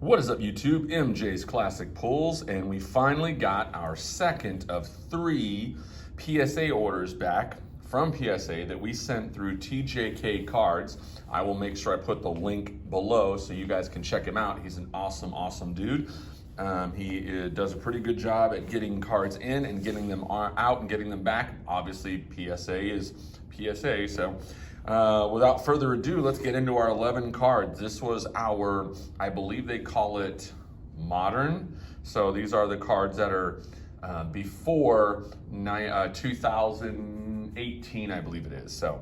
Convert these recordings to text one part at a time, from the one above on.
What is up, YouTube? MJ's Classic Pulls, and we finally got our second of 3 PSA orders back from PSA that we sent through TJK Cards. I will make sure I put the link below so you guys can check him out. He's an awesome dude. He does a pretty good job at getting cards in and getting them out and getting them back. Obviously, PSA is PSA, so without further ado, let's get into our 11 cards. This was our, I believe they call it modern. So these are the cards that are before 2018, I believe it is. So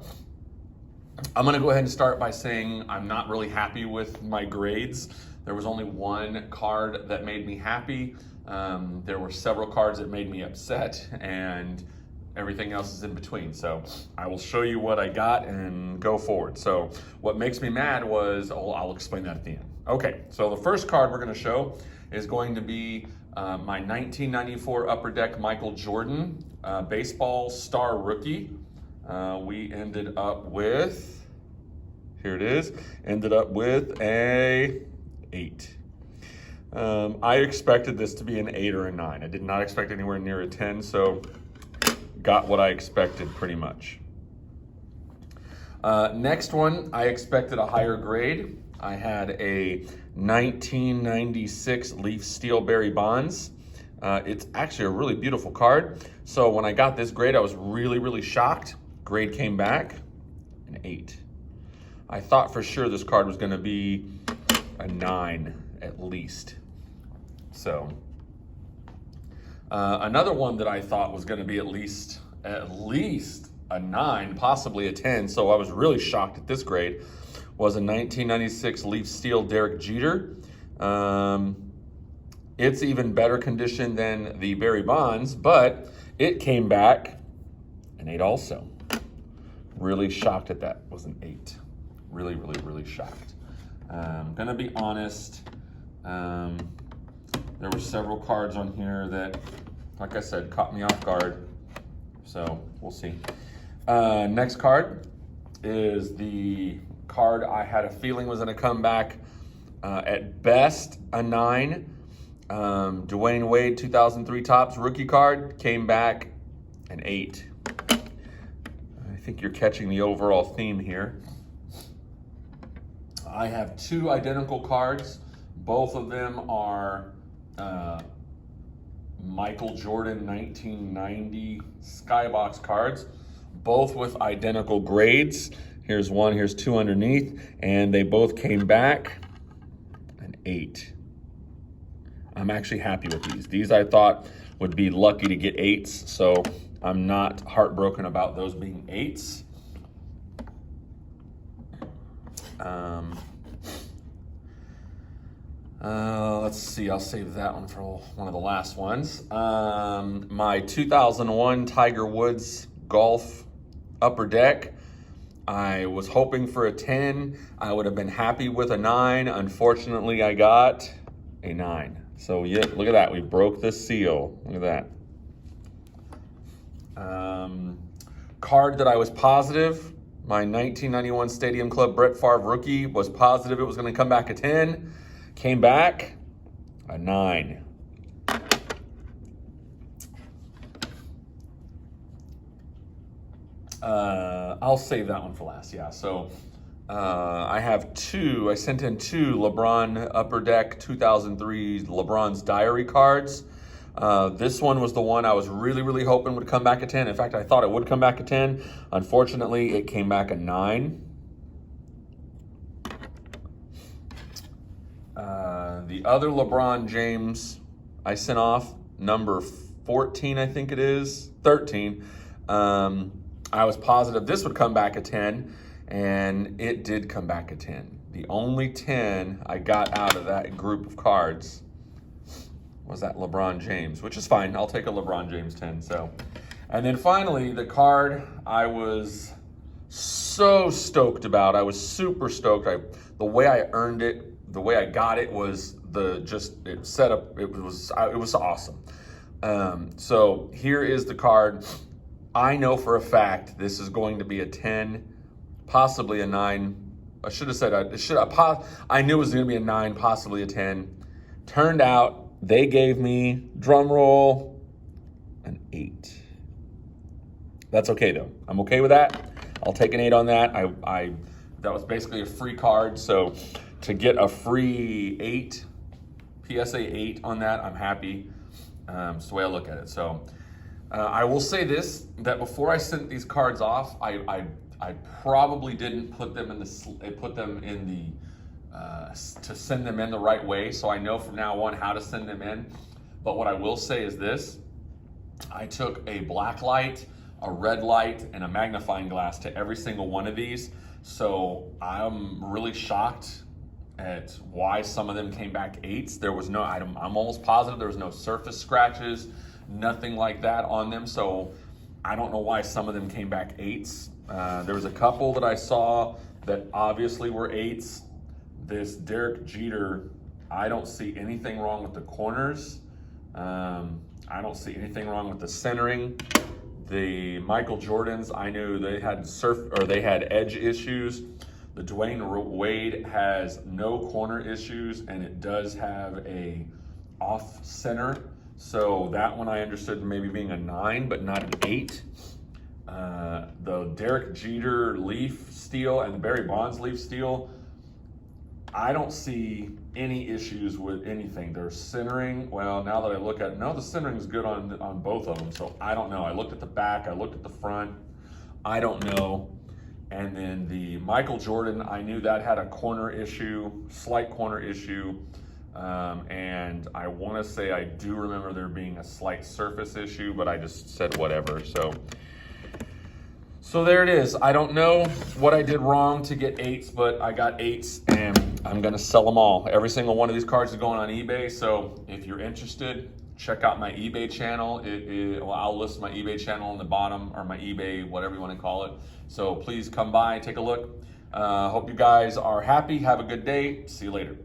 I'm gonna go ahead and start by saying I'm not really happy with my grades. There was only one card that made me happy. There were several cards that made me upset, and everything else is in between. So I will show you what I got and go forward. So what makes me mad was, I'll explain that at the end. Okay, so the first card we're gonna show is going to be my 1994 Upper Deck Michael Jordan baseball star rookie. We ended up with, here it is, ended up with a 8. I expected this to be an 8 or a 9. I did not expect anywhere near a 10, so got what I expected pretty much. Next one, I expected a higher grade. I had a 1996 Leaf Steel Barry Bonds. It's actually a really beautiful card. So when I got this grade, I was really shocked. Grade came back, an 8. I thought for sure this card was gonna be a 9 at least. So another one that I thought was gonna be at least a 9, possibly a 10, so I was really shocked at this grade, was a 1996 Leaf Steel Derrick Jeter. It's even better condition than the Barry Bonds, but it came back an 8 also. Really shocked at that, was an 8. Really shocked. Gonna be honest, there were several cards on here that, like I said, caught me off guard. So we'll see. Next card is the card I had a feeling was gonna come back at best a 9. Dwayne Wade 2003 Topps rookie card came back an 8. I think you're catching the overall theme here. I have 2 identical cards. Both of them are Michael Jordan 1990 Skybox cards, both with identical grades. Here's one, here's 2 underneath, and they both came back an 8. I'm actually happy with these. These I thought would be lucky to get 8s, so I'm not heartbroken about those being 8s. Let's see, I'll save that one for one of the last ones. My 2001 Tiger Woods Golf Upper Deck, I was hoping for a 10. I would have been happy with a 9. Unfortunately, I got a 9. So yeah, look at that, we broke the seal. Look at that. Card that I was positive, my 1991 Stadium Club Brett Favre rookie, was positive it was gonna come back a 10. Came back a 9. I'll save that one for last, yeah. So I have 2, I sent in 2 LeBron Upper Deck 2003 LeBron's Diary cards. This one was the one I was really hoping would come back a 10. In fact, I thought it would come back a 10. Unfortunately, it came back a 9. The other LeBron James I sent off, number 14, I think it is, 13. I was positive this would come back a 10, and it did come back a 10. The only 10 I got out of that group of cards was that LeBron James, which is fine. I'll take a LeBron James 10. So, and then finally, the card I was so stoked about. I was super stoked. The way I earned it, the way I got it was it set up. It was awesome. So here is the card. I know for a fact this is going to be a 10, possibly a 9. I should have said, I knew it was going to be a 9, possibly a 10. Turned out they gave me, drum roll, an 8. That's okay though. I'm okay with that. I'll take an 8 on that. That was basically a free card. So to get a free 8, PSA 8 on that, I'm happy. It's the way I look at it. So I will say this, that before I sent these cards off, I probably didn't put them in to send them in the right way. So I know from now on how to send them in. But what I will say is this: I took a black light, a red light, and a magnifying glass to every single one of these. So I'm really shocked at why some of them came back 8s. There was no, I'm almost positive there was no surface scratches, nothing like that on them. So I don't know why some of them came back 8s. There was a couple that I saw that obviously were 8s. This Derrick Jeter, I don't see anything wrong with the corners. I don't see anything wrong with the centering. The Michael Jordans, I knew they had edge issues. The Dwayne Wade has no corner issues, and it does have a off center. So that one I understood maybe being a 9, but not an 8. The Derrick Jeter leaf steel and the Barry Bonds leaf steel, I don't see any issues with anything. They're centering. Well, now that I look at it, no, the centering is good on both of them. So I don't know. I looked at the back. I looked at the front. I don't know. And then the Michael Jordan, I knew that had a corner issue, slight corner issue. And I want to say I do remember there being a slight surface issue, but I just said whatever. So there it is. I don't know what I did wrong to get 8s, but I got 8s, and I'm going to sell them all. Every single one of these cards is going on eBay. So if you're interested, check out my eBay channel. I'll list my eBay channel on the bottom, or my eBay, whatever you want to call it. So please come by, take a look. Hope you guys are happy. Have a good day. See you later.